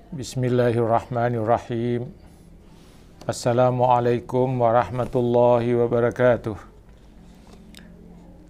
Bismillahirrahmanirrahim. Assalamualaikum warahmatullahi wabarakatuh.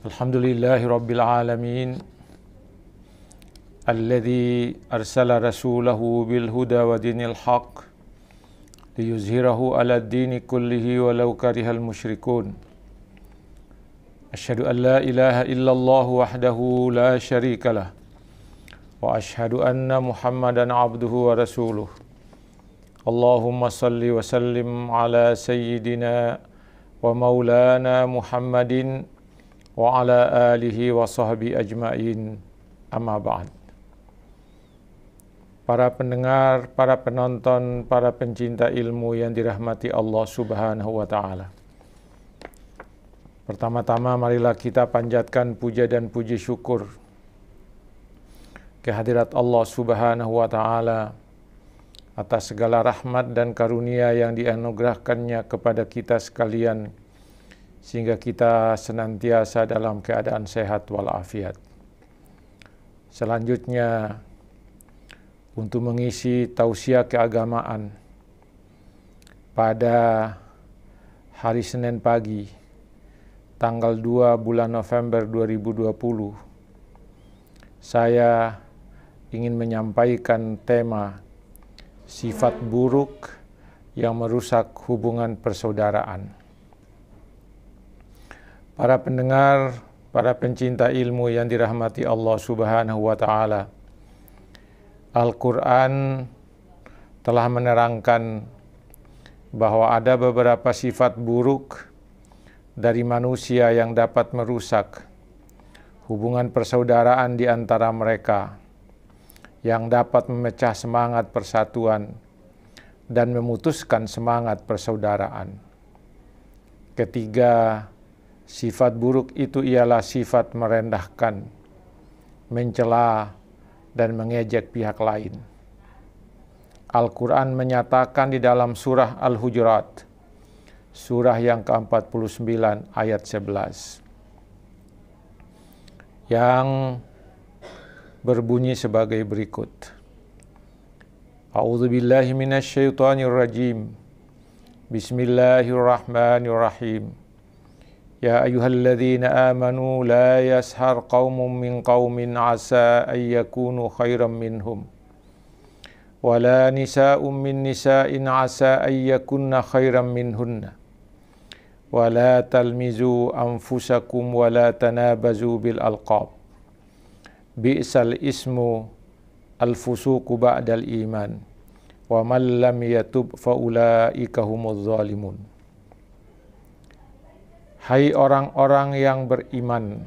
Alhamdulillahi rabbil alamin. Alladzi arsala rasulahu bil huda wa dinil haq liyuzhirahu ala ad-dini kullihi walau karihal musyrikun. Asyhadu an la ilaha illallah wahdahu la syarikalah. Wa ashhadu anna Muhammadan abduhu wa rasuluh. Allahumma salli wa sallim ala sayyidina wa maulana Muhammadin wa ala alihi wa sahbihi ajma'in. Amma ba'd. Para pendengar, para penonton, para pencinta ilmu yang dirahmati Allah Subhanahu wa taala. Pertama-tama marilah kita panjatkan puja dan puji syukur kehadirat Allah Subhanahu wa taala atas segala rahmat dan karunia yang dianugerahkannya kepada kita sekalian sehingga kita senantiasa dalam keadaan sehat walafiat. Selanjutnya untuk mengisi tausiah keagamaan pada hari Senin pagi tanggal 2 bulan November 2020 saya ingin menyampaikan tema sifat buruk yang merusak hubungan persaudaraan. Para pendengar, para pencinta ilmu yang dirahmati Allah Subhanahu wa taala. Al-Qur'an telah menerangkan bahwa ada beberapa sifat buruk dari manusia yang dapat merusak hubungan persaudaraan di antara mereka, yang dapat memecah semangat persatuan dan memutuskan semangat persaudaraan. Ketiga, sifat buruk itu ialah sifat merendahkan, mencela, dan mengejek pihak lain. Al-Quran menyatakan di dalam surah Al-Hujurat, surah yang ke-49 ayat 11, yang berbunyi sebagai berikut. A'udzubillahi minasyaitonirrajim. Bismillahirrahmanirrahim. Ya ayyuhalladzina amanu la yashar qaumun min qaumin asa an yakunu khairan minhum. Wala nisa'un min nisa'in asa an yakunna khairan minhunna. Wala talmizu anfusakum wala tanabazu bil alqab. Bi'sal ismu al-fusuqu ba'dal iman wa man lam yatub faulaika humuz zalimun. Hai orang-orang yang beriman,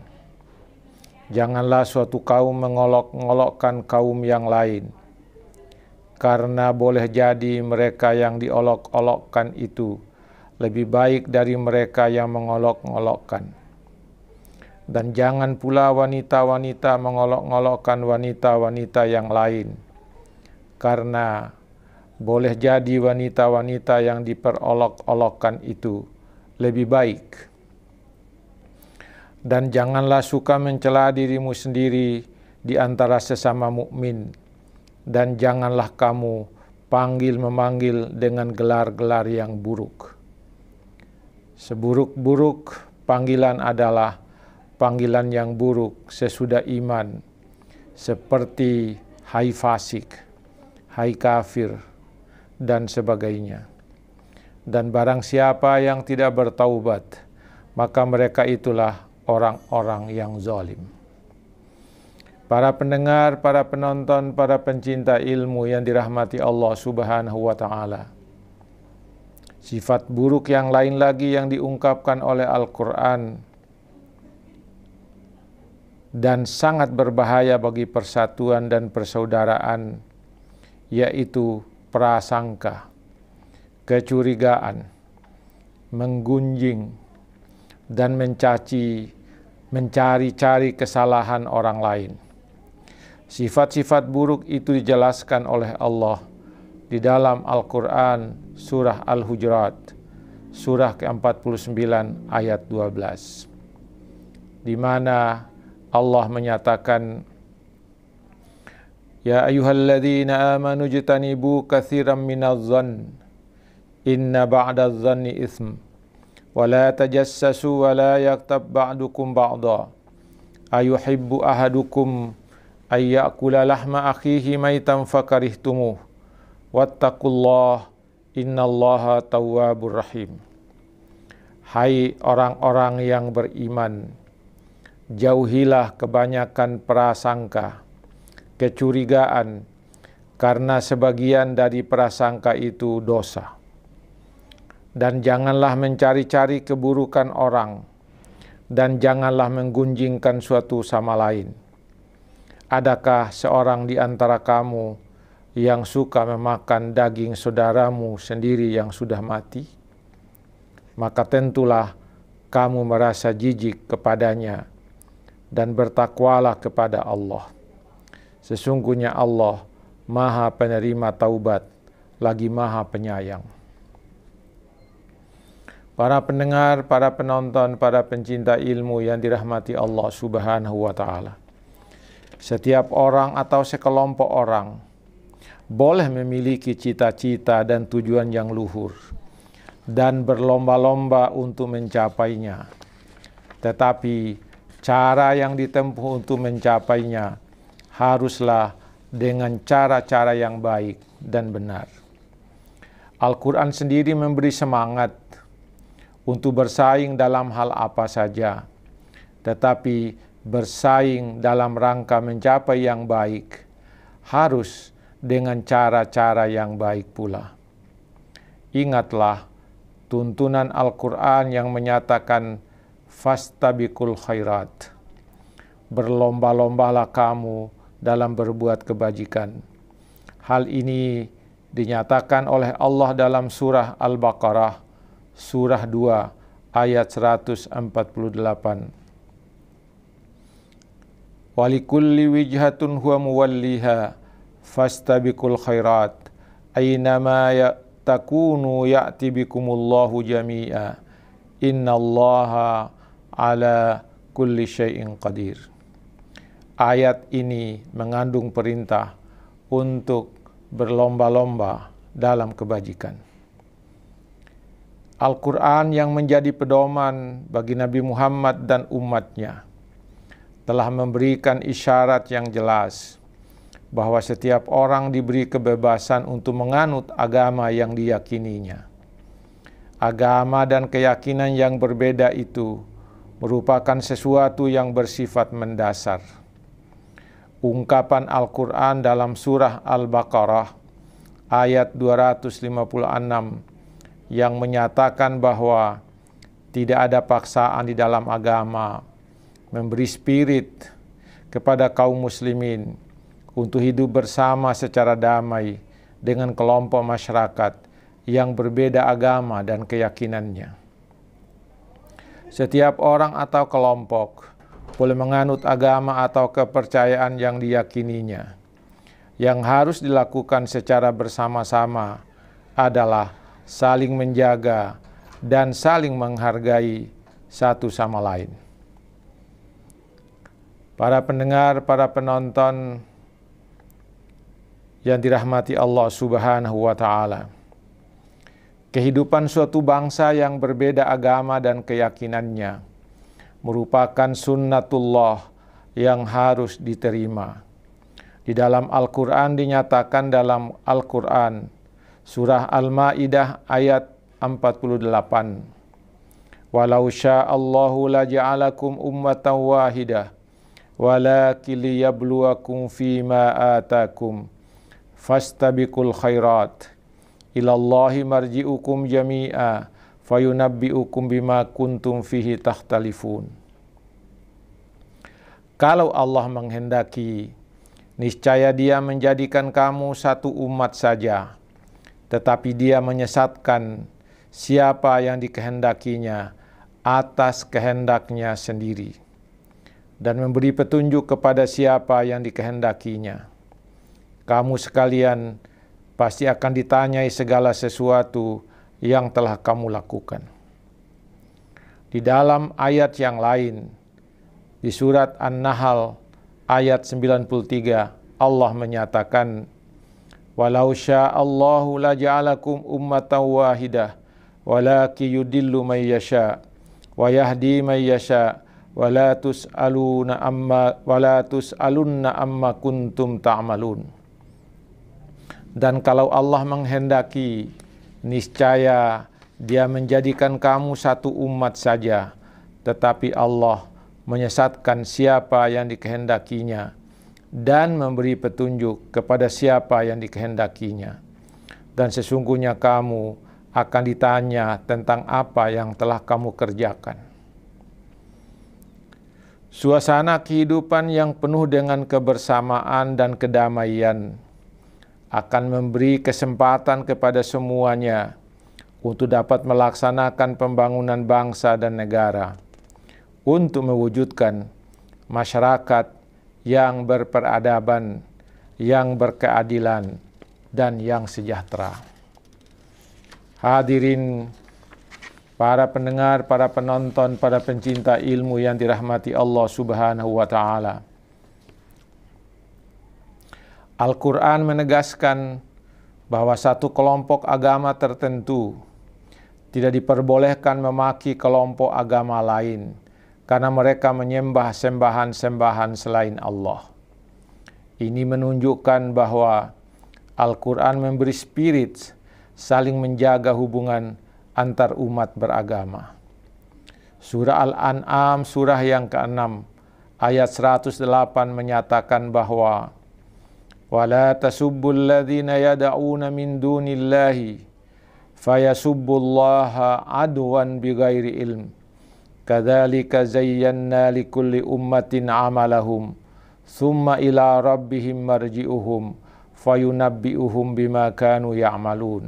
janganlah suatu kaum mengolok-olokkan kaum yang lain, karena boleh jadi mereka yang diolok-olokkan itu lebih baik dari mereka yang mengolok-olokkan. Dan jangan pula wanita-wanita mengolok-olokkan wanita-wanita yang lain, karena boleh jadi wanita-wanita yang diperolok-olokkan itu lebih baik. Dan janganlah suka mencela dirimu sendiri di antara sesama mukmin, dan janganlah kamu panggil-memanggil dengan gelar-gelar yang buruk. Seburuk-buruk panggilan adalah panggilan yang buruk sesudah iman, seperti hai fasik, hai kafir, dan sebagainya. Dan barang siapa yang tidak bertaubat, maka mereka itulah orang-orang yang zalim. Para pendengar, para penonton, para pencinta ilmu yang dirahmati Allah Subhanahu wa taala. Sifat buruk yang lain lagi yang diungkapkan oleh Al-Qur'an dan sangat berbahaya bagi persatuan dan persaudaraan, yaitu prasangka, kecurigaan, menggunjing, dan mencari-cari kesalahan orang lain. Sifat-sifat buruk itu dijelaskan oleh Allah di dalam Al-Quran surah Al-Hujurat, surah ke-49 ayat 12, di mana Allah menyatakan Ya ayyuhalladzina amanu jtanibu katsiran minadh-dhann inna ba'dadh-dhanni itsm wa la tajassasu wa la yaghtab ba'dukum ba'dha ayuhibbu ahadukum ay ya'kula lahma akhihi maitan fakarihtumuh wattaqullah innallaha tawwabur rahim. Hai orang-orang yang beriman, jauhilah kebanyakan prasangka, kecurigaan, karena sebagian dari prasangka itu dosa. Dan janganlah mencari-cari keburukan orang, dan janganlah menggunjingkan suatu sama lain. Adakah seorang di antara kamu yang suka memakan daging saudaramu sendiri yang sudah mati? Maka tentulah kamu merasa jijik kepadanya, dan bertakwalah kepada Allah. Sesungguhnya Allah Maha Penerima Taubat, lagi Maha Penyayang. Para pendengar, para penonton, para pencinta ilmu yang dirahmati Allah Subhanahu wa Ta'ala. Setiap orang atau sekelompok orang boleh memiliki cita-cita dan tujuan yang luhur dan berlomba-lomba untuk mencapainya. Tetapi cara yang ditempuh untuk mencapainya haruslah dengan cara-cara yang baik dan benar. Al-Quran sendiri memberi semangat untuk bersaing dalam hal apa saja, tetapi bersaing dalam rangka mencapai yang baik harus dengan cara-cara yang baik pula. Ingatlah tuntunan Al-Quran yang menyatakan fastabiqul khairat. Berlomba-lombalah kamu dalam berbuat kebajikan. Hal ini dinyatakan oleh Allah dalam surah Al-Baqarah, surah 2 ayat 148. Walikulli wijhatun huwa muwalliha fastabiqul khairat aynama takunu ya'ti bikumullahu jami'a innallaha ala kulli syai'in qadir. Ayat ini mengandung perintah untuk berlomba-lomba dalam kebajikan. Al-Quran yang menjadi pedoman bagi Nabi Muhammad dan umatnya telah memberikan isyarat yang jelas bahwa setiap orang diberi kebebasan untuk menganut agama yang diyakininya. Agama dan keyakinan yang berbeda itu merupakan sesuatu yang bersifat mendasar. Ungkapan Al-Quran dalam surah Al-Baqarah ayat 256 yang menyatakan bahwa tidak ada paksaan di dalam agama memberi spirit kepada kaum muslimin untuk hidup bersama secara damai dengan kelompok masyarakat yang berbeda agama dan keyakinannya. Setiap orang atau kelompok boleh menganut agama atau kepercayaan yang diyakininya. Yang harus dilakukan secara bersama-sama adalah saling menjaga dan saling menghargai satu sama lain. Para pendengar, para penonton yang dirahmati Allah Subhanahu wa Ta'ala. Kehidupan suatu bangsa yang berbeda agama dan keyakinannya merupakan sunnatullah yang harus diterima. Di dalam Al-Quran dinyatakan dalam Al-Quran, surah Al-Ma'idah ayat 48. Walau sya'allahu la ja'alakum ummatan wahidah, walakin liyabluwakum fima atakum. Fastabiqul khairat ilallahi marji'ukum jami'a fayunabbi'ukum bima kuntum fihi takhtalifun. Kalau Allah menghendaki, niscaya Dia menjadikan kamu satu umat saja, tetapi Dia menyesatkan siapa yang dikehendakinya atas kehendaknya sendiri, dan memberi petunjuk kepada siapa yang dikehendakinya. Kamu sekalian pasti akan ditanyai segala sesuatu yang telah kamu lakukan. Di dalam ayat yang lain, di surat An-Nahl ayat 93, Allah menyatakan, walau sya'allahu laja'alakum ummatan wahidah walaki yudillu may yasha wa yahdi may yasha wala tus'alunna amma kuntum ta'malun. Dan kalau Allah menghendaki, niscaya Dia menjadikan kamu satu umat saja, tetapi Allah menyesatkan siapa yang dikehendakinya dan memberi petunjuk kepada siapa yang dikehendakinya. Dan sesungguhnya kamu akan ditanya tentang apa yang telah kamu kerjakan. Suasana kehidupan yang penuh dengan kebersamaan dan kedamaian akan memberi kesempatan kepada semuanya untuk dapat melaksanakan pembangunan bangsa dan negara, untuk mewujudkan masyarakat yang berperadaban, yang berkeadilan, dan yang sejahtera. Hadirin, para pendengar, para penonton, para pencinta ilmu yang dirahmati Allah Subhanahu wa Ta'ala. Al-Quran menegaskan bahwa satu kelompok agama tertentu tidak diperbolehkan memaki kelompok agama lain karena mereka menyembah sembahan-sembahan selain Allah. Ini menunjukkan bahwa Al-Quran memberi spirit saling menjaga hubungan antar umat beragama. Surah Al-An'am, surah yang ke-6, ayat 108 menyatakan bahwa وَلَا تَسُبُّوا الَّذِينَ يَدَعُونَ مِن دُونِ اللَّهِ فَيَسُبُّوا اللَّهَ عَدْوًا بِغَيْرِ عِلْمٍ كَذَلِكَ زَيَّنَّا لِكُلِّ أُمَّةٍ عَمَلَهُمْ ثُمَّ إِلَى رَبِّهِمْ مَرْجِعُهُمْ فَيُنَبِّئُهُمْ بِمَا كَانُوا يَعْمَلُونَ.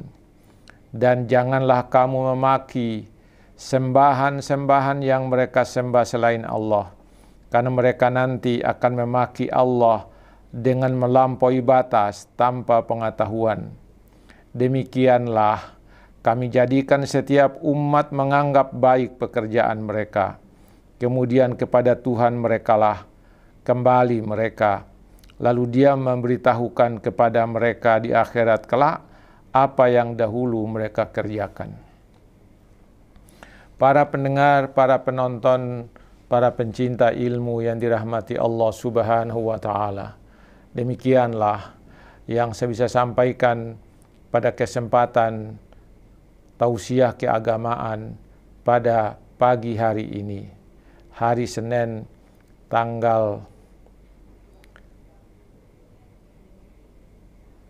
Dan janganlah kamu memaki sembahan-sembahan yang mereka sembah selain Allah, karena mereka nanti akan memaki Allah dengan melampaui batas tanpa pengetahuan. Demikianlah kami jadikan setiap umat menganggap baik pekerjaan mereka. Kemudian kepada Tuhan merekalah kembali mereka. Lalu Dia memberitahukan kepada mereka di akhirat kelak apa yang dahulu mereka kerjakan. Para pendengar, para penonton, para pencinta ilmu yang dirahmati Allah Subhanahu wa Ta'ala. Demikianlah yang saya bisa sampaikan pada kesempatan tausiah keagamaan pada pagi hari ini, hari Senin tanggal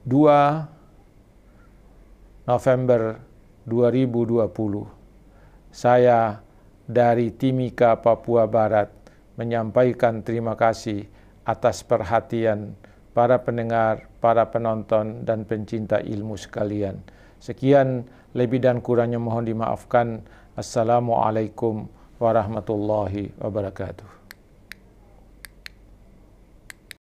2 November 2020. Saya dari Timika, Papua Barat menyampaikan terima kasih atas perhatian para pendengar, para penonton, dan pencinta ilmu sekalian. Sekian, lebih dan kurangnya mohon dimaafkan. Assalamualaikum warahmatullahi wabarakatuh.